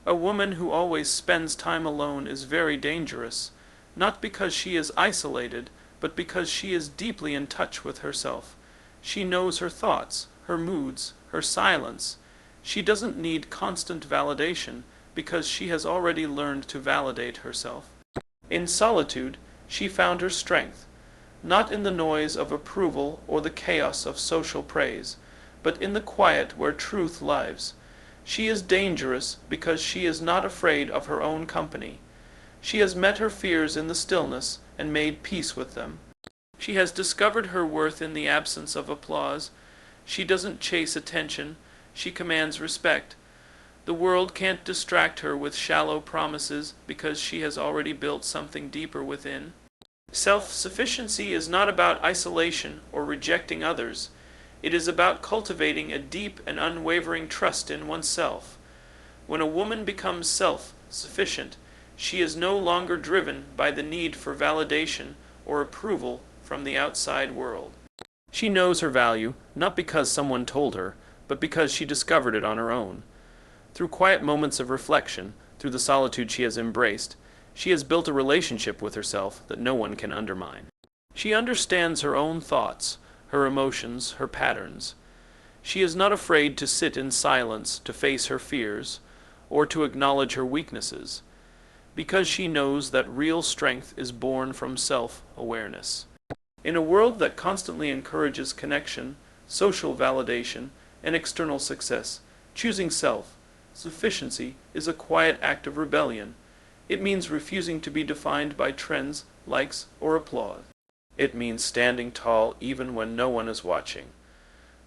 A woman who always spends time alone is very dangerous, not because she is isolated, but because she is deeply in touch with herself. She knows her thoughts, her moods, her silence. She doesn't need constant validation because she has already learned to validate herself. In solitude, she found her strength, not in the noise of approval or the chaos of social praise, but in the quiet where truth lives. She is dangerous because she is not afraid of her own company. She has met her fears in the stillness and made peace with them. She has discovered her worth in the absence of applause. She doesn't chase attention. She commands respect. The world can't distract her with shallow promises because she has already built something deeper within. Self-sufficiency is not about isolation or rejecting others. It is about cultivating a deep and unwavering trust in oneself. When a woman becomes self-sufficient, she is no longer driven by the need for validation or approval from the outside world. She knows her value, not because someone told her, but because she discovered it on her own. Through quiet moments of reflection, through the solitude she has embraced, she has built a relationship with herself that no one can undermine. She understands her own thoughts, her emotions, her patterns. She is not afraid to sit in silence to face her fears, or to acknowledge her weaknesses, because she knows that real strength is born from self-awareness. In a world that constantly encourages connection, social validation, and external success, choosing self-sufficiency is a quiet act of rebellion. It means refusing to be defined by trends, likes, or applause. It means standing tall even when no one is watching.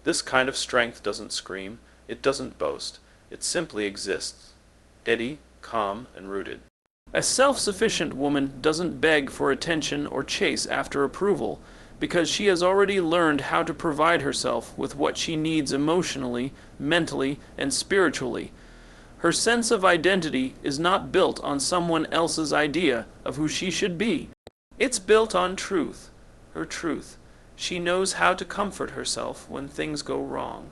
This kind of strength doesn't scream, it doesn't boast, it simply exists, steady, calm, and rooted. A self-sufficient woman doesn't beg for attention or chase after approval, because she has already learned how to provide herself with what she needs emotionally, mentally, and spiritually. Her sense of identity is not built on someone else's idea of who she should be. It's built on truth. Her truth. She knows how to comfort herself when things go wrong.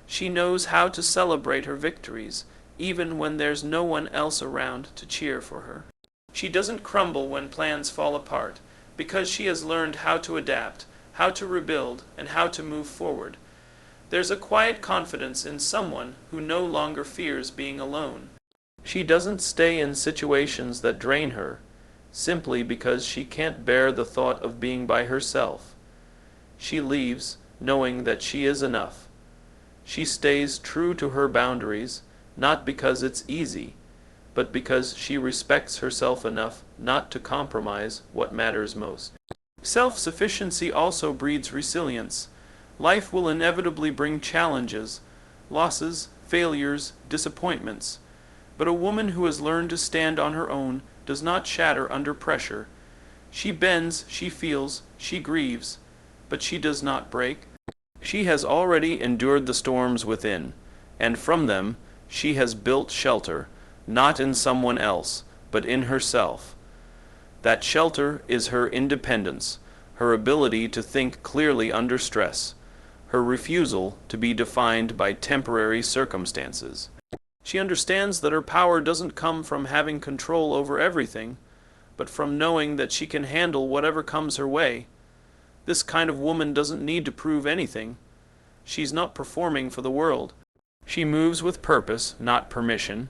She knows how to celebrate her victories, even when there's no one else around to cheer for her. She doesn't crumble when plans fall apart, because she has learned how to adapt, how to rebuild, and how to move forward. There's a quiet confidence in someone who no longer fears being alone. She doesn't stay in situations that drain her, simply because she can't bear the thought of being by herself. She leaves, knowing that she is enough. She stays true to her boundaries, not because it's easy, but because she respects herself enough not to compromise what matters most. Self-sufficiency also breeds resilience. Life will inevitably bring challenges, losses, failures, disappointments. But a woman who has learned to stand on her own does not shatter under pressure. She bends, she feels, she grieves, but she does not break. She has already endured the storms within, and from them she has built shelter, not in someone else, but in herself. That shelter is her independence, her ability to think clearly under stress, her refusal to be defined by temporary circumstances. She understands that her power doesn't come from having control over everything, but from knowing that she can handle whatever comes her way. This kind of woman doesn't need to prove anything. She's not performing for the world. She moves with purpose, not permission.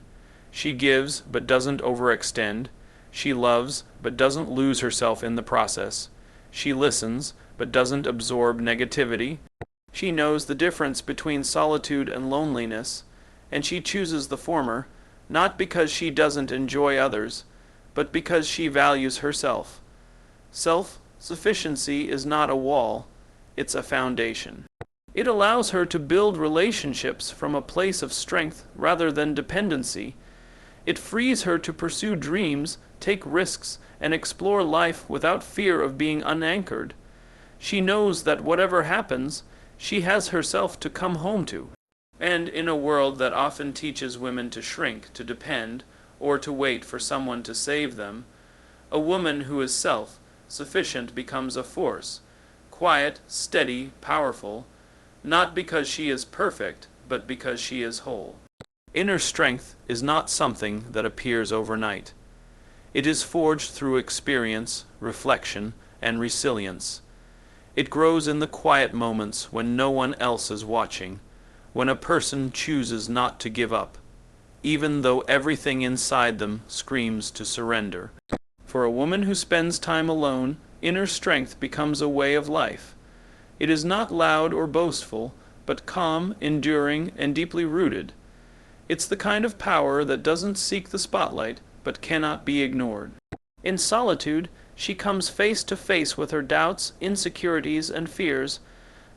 She gives, but doesn't overextend. She loves, but doesn't lose herself in the process. She listens, but doesn't absorb negativity. She knows the difference between solitude and loneliness, and she chooses the former, not because she doesn't enjoy others, but because she values herself. Self-sufficiency is not a wall, it's a foundation. It allows her to build relationships from a place of strength rather than dependency. It frees her to pursue dreams, take risks, and explore life without fear of being unanchored. She knows that whatever happens, she has herself to come home to. And in a world that often teaches women to shrink, to depend, or to wait for someone to save them, a woman who is self-sufficient becomes a force, quiet, steady, powerful, not because she is perfect, but because she is whole. Inner strength is not something that appears overnight. It is forged through experience, reflection, and resilience. It grows in the quiet moments when no one else is watching, when a person chooses not to give up, even though everything inside them screams to surrender. For a woman who spends time alone, inner strength becomes a way of life. It is not loud or boastful, but calm, enduring, and deeply rooted. It's the kind of power that doesn't seek the spotlight, but cannot be ignored. In solitude, she comes face to face with her doubts, insecurities, and fears.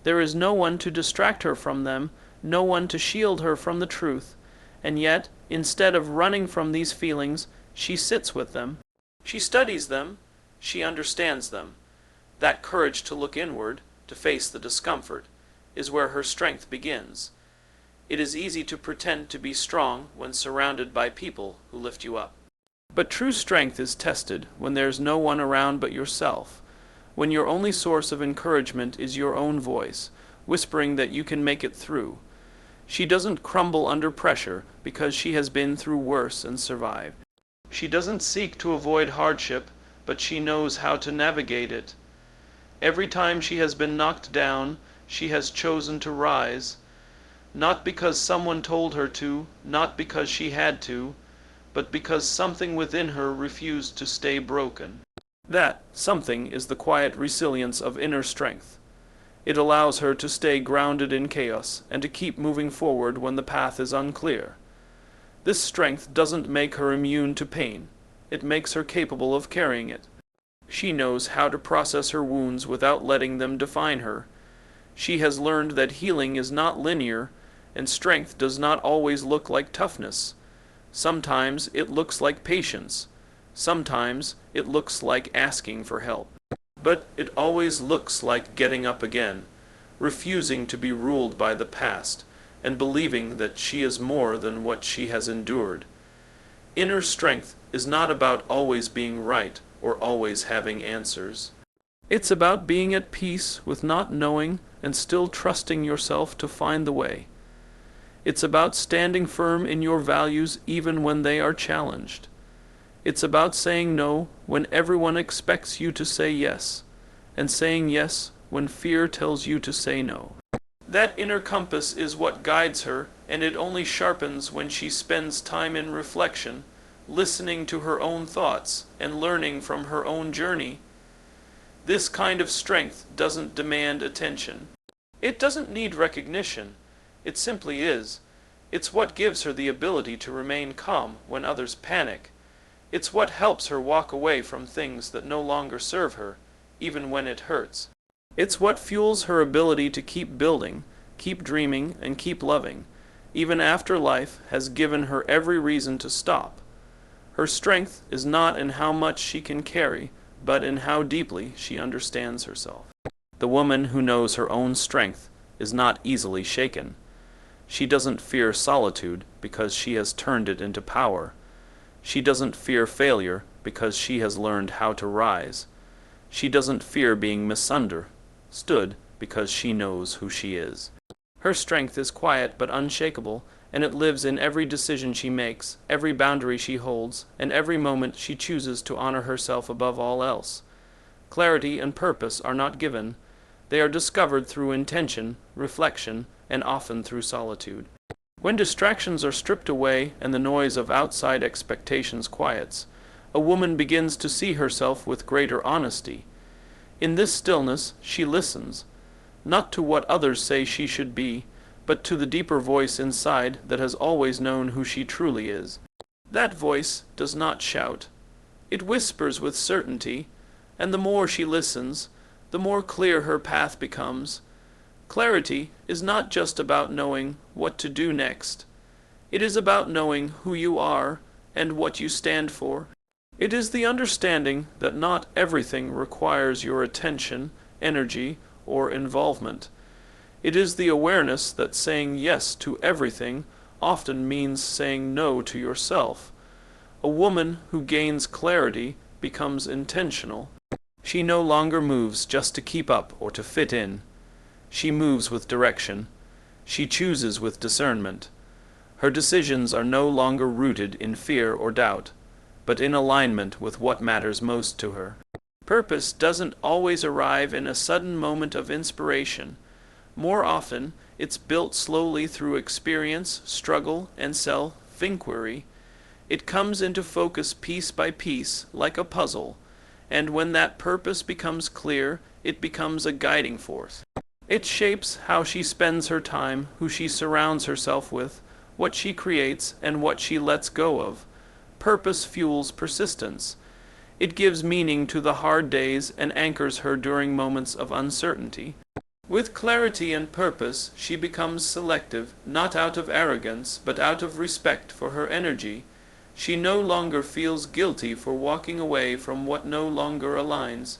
There is no one to distract her from them, no one to shield her from the truth. And yet, instead of running from these feelings, she sits with them. She studies them. She understands them. That courage to look inward, to face the discomfort, is where her strength begins. It is easy to pretend to be strong when surrounded by people who lift you up. But true strength is tested when there's no one around but yourself, when your only source of encouragement is your own voice, whispering that you can make it through. She doesn't crumble under pressure because she has been through worse and survived. She doesn't seek to avoid hardship, but she knows how to navigate it. Every time she has been knocked down, she has chosen to rise, not because someone told her to, not because she had to, but because something within her refused to stay broken. That something is the quiet resilience of inner strength. It allows her to stay grounded in chaos and to keep moving forward when the path is unclear. This strength doesn't make her immune to pain. It makes her capable of carrying it. She knows how to process her wounds without letting them define her. She has learned that healing is not linear, and strength does not always look like toughness. Sometimes it looks like patience. Sometimes it looks like asking for help. But it always looks like getting up again, refusing to be ruled by the past, and believing that she is more than what she has endured. Inner strength is not about always being right or always having answers. It's about being at peace with not knowing and still trusting yourself to find the way. It's about standing firm in your values even when they are challenged. It's about saying no when everyone expects you to say yes, and saying yes when fear tells you to say no. That inner compass is what guides her, and it only sharpens when she spends time in reflection, listening to her own thoughts, and learning from her own journey. This kind of strength doesn't demand attention. It doesn't need recognition. It simply is. It's what gives her the ability to remain calm when others panic. It's what helps her walk away from things that no longer serve her, even when it hurts. It's what fuels her ability to keep building, keep dreaming, and keep loving, even after life has given her every reason to stop. Her strength is not in how much she can carry, but in how deeply she understands herself. The woman who knows her own strength is not easily shaken. She doesn't fear solitude because she has turned it into power. She doesn't fear failure because she has learned how to rise. She doesn't fear being misunderstood because she knows who she is. Her strength is quiet but unshakable, and it lives in every decision she makes, every boundary she holds, and every moment she chooses to honor herself above all else. Clarity and purpose are not given. They are discovered through intention, reflection, and often through solitude. When distractions are stripped away and the noise of outside expectations quiets, a woman begins to see herself with greater honesty. In this stillness, she listens, not to what others say she should be, but to the deeper voice inside that has always known who she truly is. That voice does not shout. It whispers with certainty, and the more she listens, the more clear her path becomes. Clarity is not just about knowing what to do next. It is about knowing who you are and what you stand for. It is the understanding that not everything requires your attention, energy, or involvement. It is the awareness that saying yes to everything often means saying no to yourself. A woman who gains clarity becomes intentional. She no longer moves just to keep up or to fit in. She moves with direction. She chooses with discernment. Her decisions are no longer rooted in fear or doubt, but in alignment with what matters most to her. Purpose doesn't always arrive in a sudden moment of inspiration. More often, it's built slowly through experience, struggle, and self-inquiry. It comes into focus piece by piece, like a puzzle, and when that purpose becomes clear, it becomes a guiding force. It shapes how she spends her time, who she surrounds herself with, what she creates, and what she lets go of. Purpose fuels persistence. It gives meaning to the hard days and anchors her during moments of uncertainty. With clarity and purpose, she becomes selective, not out of arrogance, but out of respect for her energy. She no longer feels guilty for walking away from what no longer aligns.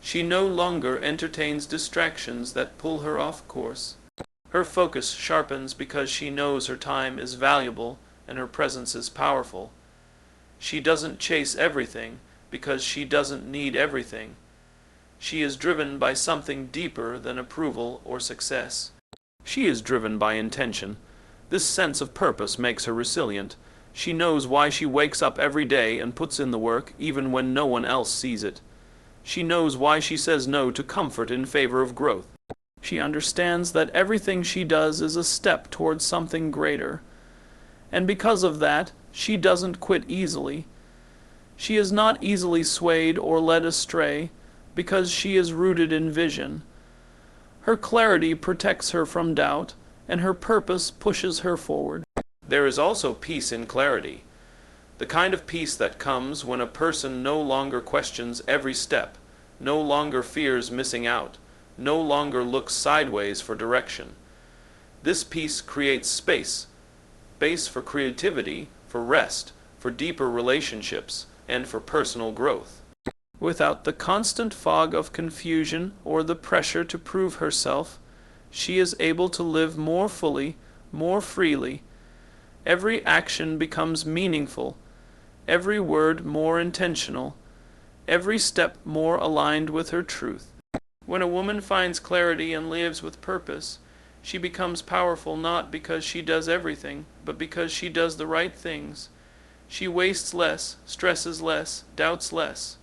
She no longer entertains distractions that pull her off course. Her focus sharpens because she knows her time is valuable and her presence is powerful. She doesn't chase everything because she doesn't need everything. She is driven by something deeper than approval or success. She is driven by intention. This sense of purpose makes her resilient. She knows why she wakes up every day and puts in the work even when no one else sees it. She knows why she says no to comfort in favor of growth. She understands that everything she does is a step towards something greater. And because of that, she doesn't quit easily. She is not easily swayed or led astray because she is rooted in vision. Her clarity protects her from doubt, and her purpose pushes her forward. There is also peace in clarity, the kind of peace that comes when a person no longer questions every step, no longer fears missing out, no longer looks sideways for direction. This peace creates space for creativity, for rest, for deeper relationships, and for personal growth. Without the constant fog of confusion or the pressure to prove herself, she is able to live more fully, more freely. Every action becomes meaningful, every word more intentional, every step more aligned with her truth. When a woman finds clarity and lives with purpose, she becomes powerful not because she does everything, but because she does the right things. She wastes less, stresses less, doubts less.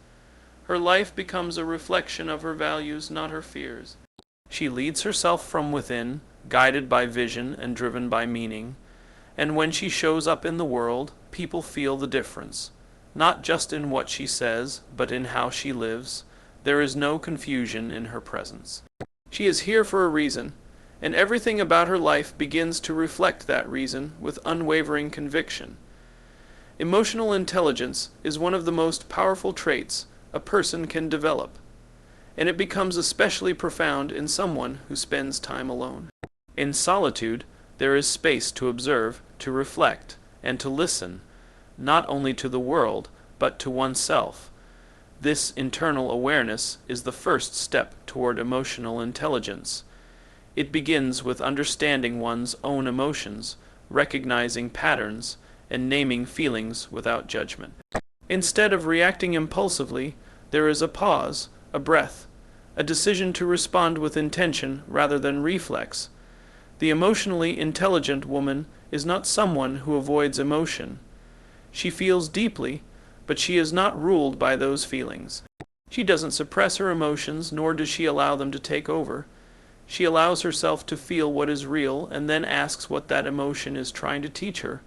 Her life becomes a reflection of her values, not her fears. She leads herself from within, guided by vision and driven by meaning. And when she shows up in the world, people feel the difference. Not just in what she says, but in how she lives. There is no confusion in her presence. She is here for a reason, and everything about her life begins to reflect that reason with unwavering conviction. Emotional intelligence is one of the most powerful traits a person can develop, and it becomes especially profound in someone who spends time alone. In solitude, there is space to observe, to reflect, and to listen, not only to the world, but to oneself. This internal awareness is the first step toward emotional intelligence. It begins with understanding one's own emotions, recognizing patterns, and naming feelings without judgment. Instead of reacting impulsively, there is a pause, a breath, a decision to respond with intention rather than reflex. The emotionally intelligent woman is not someone who avoids emotion. She feels deeply, but she is not ruled by those feelings. She doesn't suppress her emotions, nor does she allow them to take over. She allows herself to feel what is real and then asks what that emotion is trying to teach her.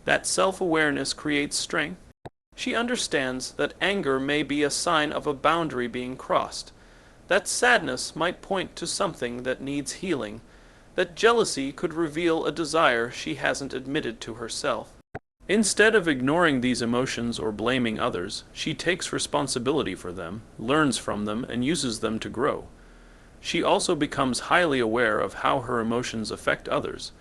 That self-awareness creates strength. She understands that anger may be a sign of a boundary being crossed, that sadness might point to something that needs healing, that jealousy could reveal a desire she hasn't admitted to herself. Instead of ignoring these emotions or blaming others, she takes responsibility for them, learns from them, and uses them to grow. She also becomes highly aware of how her emotions affect others.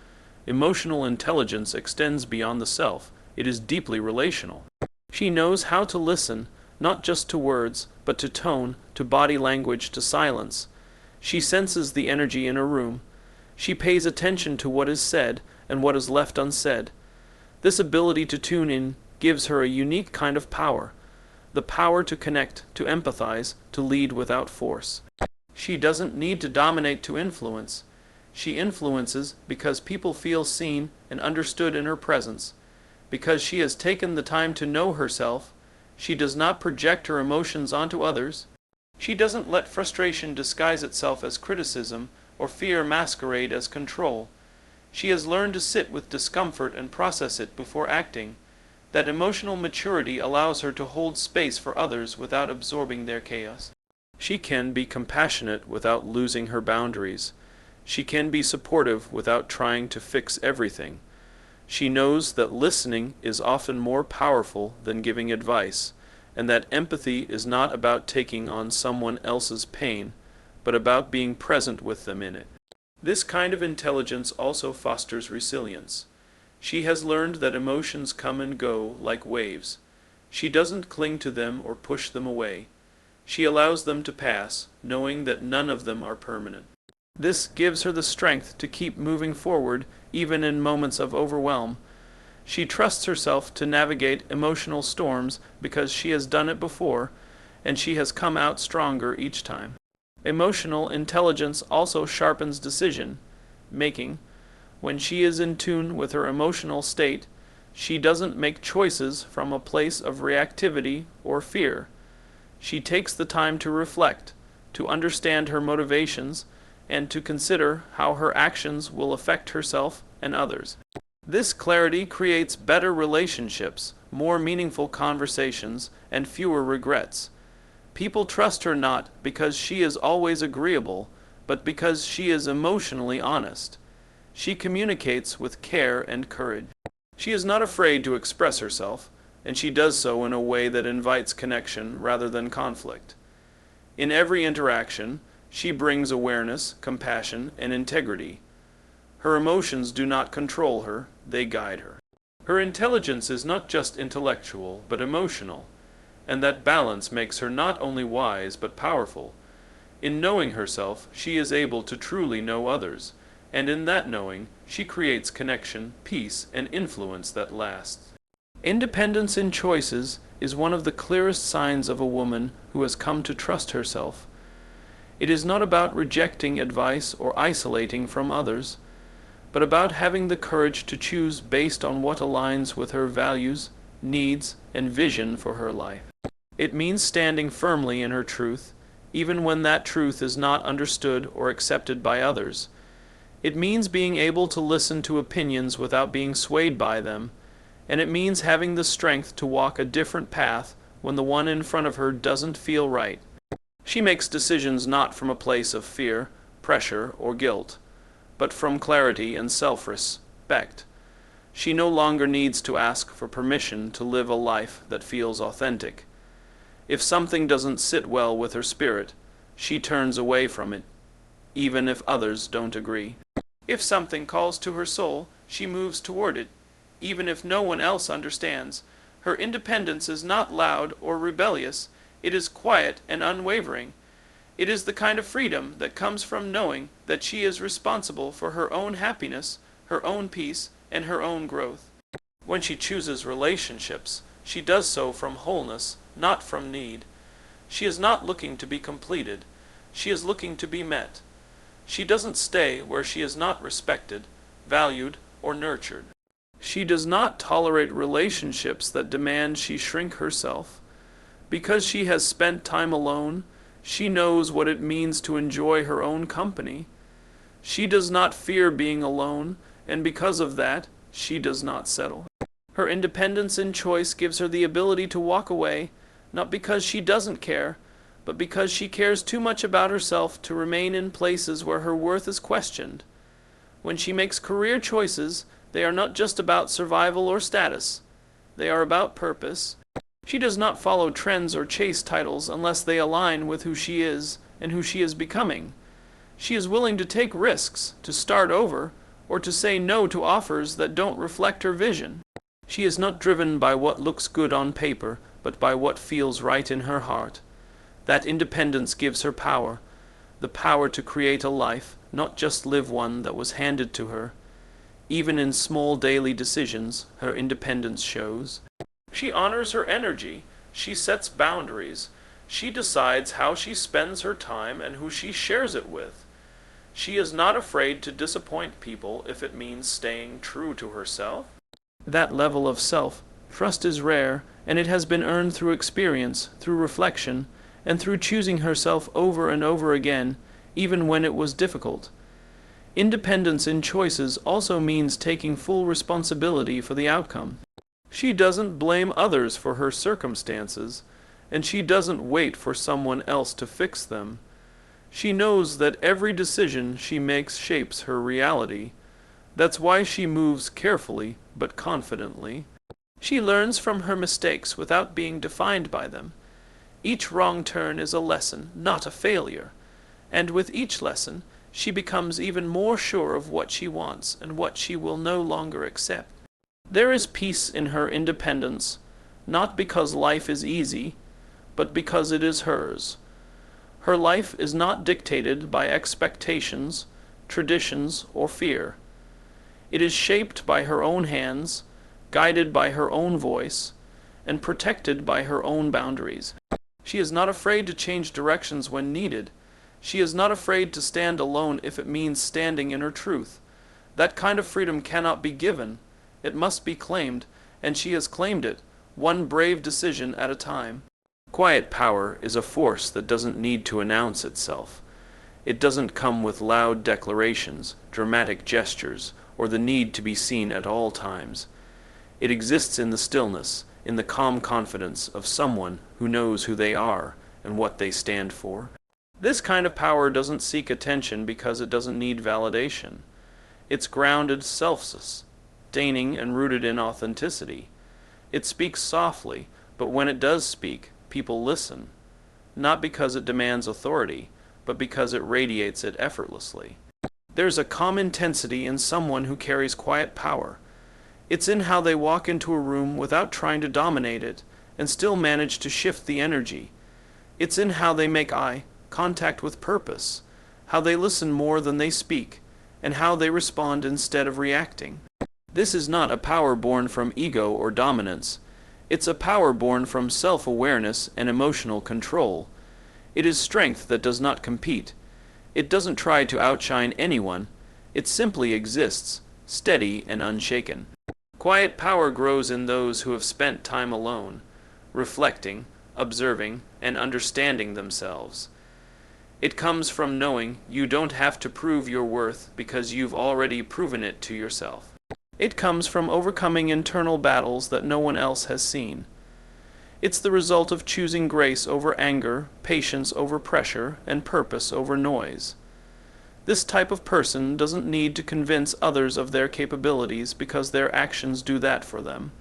Emotional intelligence extends beyond the self. It is deeply relational. She knows how to listen, not just to words, but to tone, to body language, to silence. She senses the energy in a room. She pays attention to what is said and what is left unsaid. This ability to tune in gives her a unique kind of power, the power to connect, to empathize, to lead without force. She doesn't need to dominate to influence. She influences because people feel seen and understood in her presence. Because she has taken the time to know herself, she does not project her emotions onto others. She doesn't let frustration disguise itself as criticism or fear masquerade as control. She has learned to sit with discomfort and process it before acting. That emotional maturity allows her to hold space for others without absorbing their chaos. She can be compassionate without losing her boundaries. She can be supportive without trying to fix everything. She knows that listening is often more powerful than giving advice, and that empathy is not about taking on someone else's pain, but about being present with them in it. This kind of intelligence also fosters resilience. She has learned that emotions come and go like waves. She doesn't cling to them or push them away. She allows them to pass, knowing that none of them are permanent. This gives her the strength to keep moving forward, even in moments of overwhelm. She trusts herself to navigate emotional storms because she has done it before, and she has come out stronger each time. Emotional intelligence also sharpens decision making. When she is in tune with her emotional state, she doesn't make choices from a place of reactivity or fear. She takes the time to reflect, to understand her motivations, and to consider how her actions will affect herself and others. This clarity creates better relationships, more meaningful conversations, and fewer regrets. People trust her not because she is always agreeable, but because she is emotionally honest. She communicates with care and courage. She is not afraid to express herself, and she does so in a way that invites connection rather than conflict. In every interaction, she brings awareness, compassion, and integrity. Her emotions do not control her, they guide her. Her intelligence is not just intellectual, but emotional, and that balance makes her not only wise, but powerful. In knowing herself, she is able to truly know others, and in that knowing, she creates connection, peace, and influence that lasts. Independence in choices is one of the clearest signs of a woman who has come to trust herself. It is not about rejecting advice or isolating from others, but about having the courage to choose based on what aligns with her values, needs, and vision for her life. It means standing firmly in her truth, even when that truth is not understood or accepted by others. It means being able to listen to opinions without being swayed by them, and it means having the strength to walk a different path when the one in front of her doesn't feel right. She makes decisions not from a place of fear, pressure, or guilt, but from clarity and self-respect. She no longer needs to ask for permission to live a life that feels authentic. If something doesn't sit well with her spirit, she turns away from it, even if others don't agree. If something calls to her soul, she moves toward it, even if no one else understands. Her independence is not loud or rebellious. It is quiet and unwavering. It is the kind of freedom that comes from knowing that she is responsible for her own happiness, her own peace, and her own growth. When she chooses relationships, she does so from wholeness, not from need. She is not looking to be completed. She is looking to be met. She doesn't stay where she is not respected, valued, or nurtured. She does not tolerate relationships that demand she shrink herself. Because she has spent time alone, she knows what it means to enjoy her own company. She does not fear being alone, and because of that, she does not settle. Her independence in choice gives her the ability to walk away, not because she doesn't care, but because she cares too much about herself to remain in places where her worth is questioned. When she makes career choices, they are not just about survival or status. They are about purpose. She does not follow trends or chase titles unless they align with who she is and who she is becoming. She is willing to take risks, to start over, or to say no to offers that don't reflect her vision. She is not driven by what looks good on paper, but by what feels right in her heart. That independence gives her power, the power to create a life, not just live one that was handed to her. Even in small daily decisions, her independence shows. She honors her energy. She sets boundaries. She decides how she spends her time and who she shares it with. She is not afraid to disappoint people if it means staying true to herself. That level of self-trust is rare, and it has been earned through experience, through reflection, and through choosing herself over and over again, even when it was difficult. Independence in choices also means taking full responsibility for the outcome. She doesn't blame others for her circumstances, and she doesn't wait for someone else to fix them. She knows that every decision she makes shapes her reality. That's why she moves carefully but confidently. She learns from her mistakes without being defined by them. Each wrong turn is a lesson, not a failure. And with each lesson, she becomes even more sure of what she wants and what she will no longer accept. There is peace in her independence, not because life is easy, but because it is hers. Her life is not dictated by expectations, traditions, or fear. It is shaped by her own hands, guided by her own voice, and protected by her own boundaries. She is not afraid to change directions when needed. She is not afraid to stand alone if it means standing in her truth. That kind of freedom cannot be given. It must be claimed, and she has claimed it, one brave decision at a time. Quiet power is a force that doesn't need to announce itself. It doesn't come with loud declarations, dramatic gestures, or the need to be seen at all times. It exists in the stillness, in the calm confidence of someone who knows who they are and what they stand for. This kind of power doesn't seek attention because it doesn't need validation. It's grounded, self-sustaining, and rooted in authenticity. It speaks softly, but when it does speak, people listen. Not because it demands authority, but because it radiates it effortlessly. There's a calm intensity in someone who carries quiet power. It's in how they walk into a room without trying to dominate it and still manage to shift the energy. It's in how they make eye contact with purpose, how they listen more than they speak, and how they respond instead of reacting. This is not a power born from ego or dominance. It's a power born from self-awareness and emotional control. It is strength that does not compete. It doesn't try to outshine anyone. It simply exists, steady and unshaken. Quiet power grows in those who have spent time alone, reflecting, observing, and understanding themselves. It comes from knowing you don't have to prove your worth because you've already proven it to yourself. It comes from overcoming internal battles that no one else has seen. It's the result of choosing grace over anger, patience over pressure, and purpose over noise. This type of person doesn't need to convince others of their capabilities because their actions do that for them.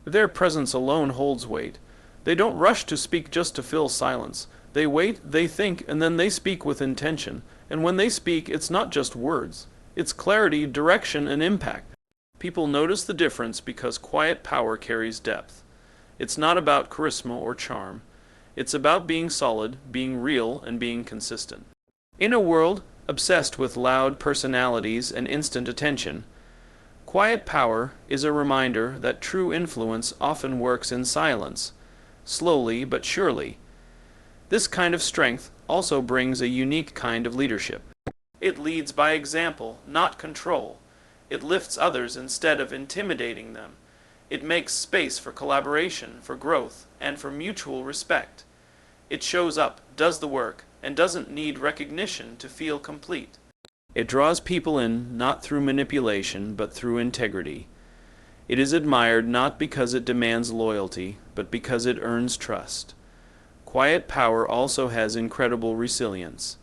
Their presence alone holds weight. They don't rush to speak just to fill silence. They wait, they think, and then they speak with intention. And when they speak, it's not just words. It's clarity, direction, and impact. People notice the difference because quiet power carries depth. It's not about charisma or charm. It's about being solid, being real, and being consistent. In a world obsessed with loud personalities and instant attention, quiet power is a reminder that true influence often works in silence, slowly but surely. This kind of strength also brings a unique kind of leadership. It leads by example, not control. It lifts others instead of intimidating them. It makes space for collaboration, for growth, and for mutual respect. It shows up, does the work, and doesn't need recognition to feel complete. It draws people in not through manipulation, but through integrity. It is admired not because it demands loyalty, but because it earns trust. Quiet power also has incredible resilience.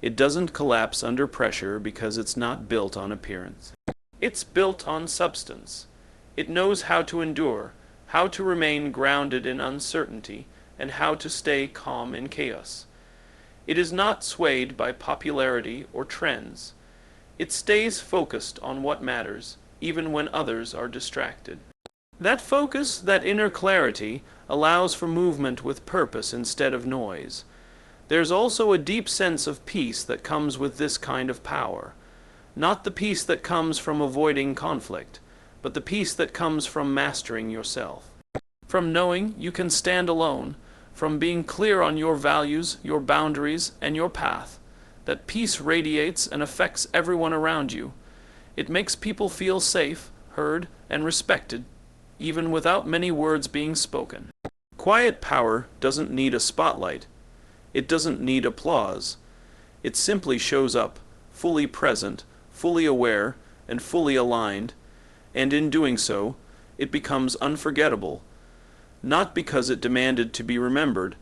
It doesn't collapse under pressure because it's not built on appearance. It's built on substance. It knows how to endure, how to remain grounded in uncertainty, and how to stay calm in chaos. It is not swayed by popularity or trends. It stays focused on what matters, even when others are distracted. That focus, that inner clarity, allows for movement with purpose instead of noise. There's also a deep sense of peace that comes with this kind of power. Not the peace that comes from avoiding conflict, but the peace that comes from mastering yourself. From knowing you can stand alone, from being clear on your values, your boundaries, and your path. that peace radiates and affects everyone around you. It makes people feel safe, heard, and respected, even without many words being spoken. Quiet power doesn't need a spotlight. It doesn't need applause. It simply shows up, fully present, fully aware, and fully aligned, and in doing so, it becomes unforgettable, not because it demanded to be remembered,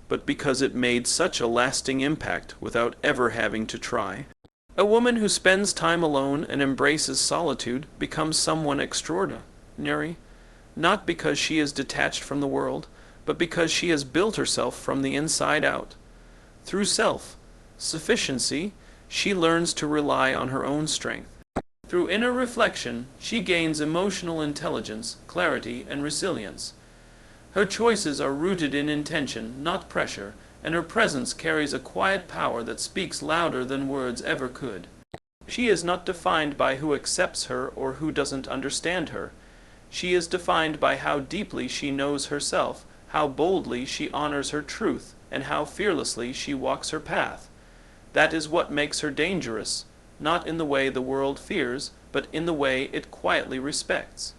but because it made such a lasting impact without ever having to try. A woman who spends time alone and embraces solitude becomes someone extraordinary, not because she is detached from the world, but because she has built herself from the inside out. Through self-sufficiency, she learns to rely on her own strength. Through inner reflection, she gains emotional intelligence, clarity, and resilience. Her choices are rooted in intention, not pressure, and her presence carries a quiet power that speaks louder than words ever could. She is not defined by who accepts her or who doesn't understand her. She is defined by how deeply she knows herself, how boldly she honors her truth, and how fearlessly she walks her path. That is what makes her dangerous, not in the way the world fears, but in the way it quietly respects.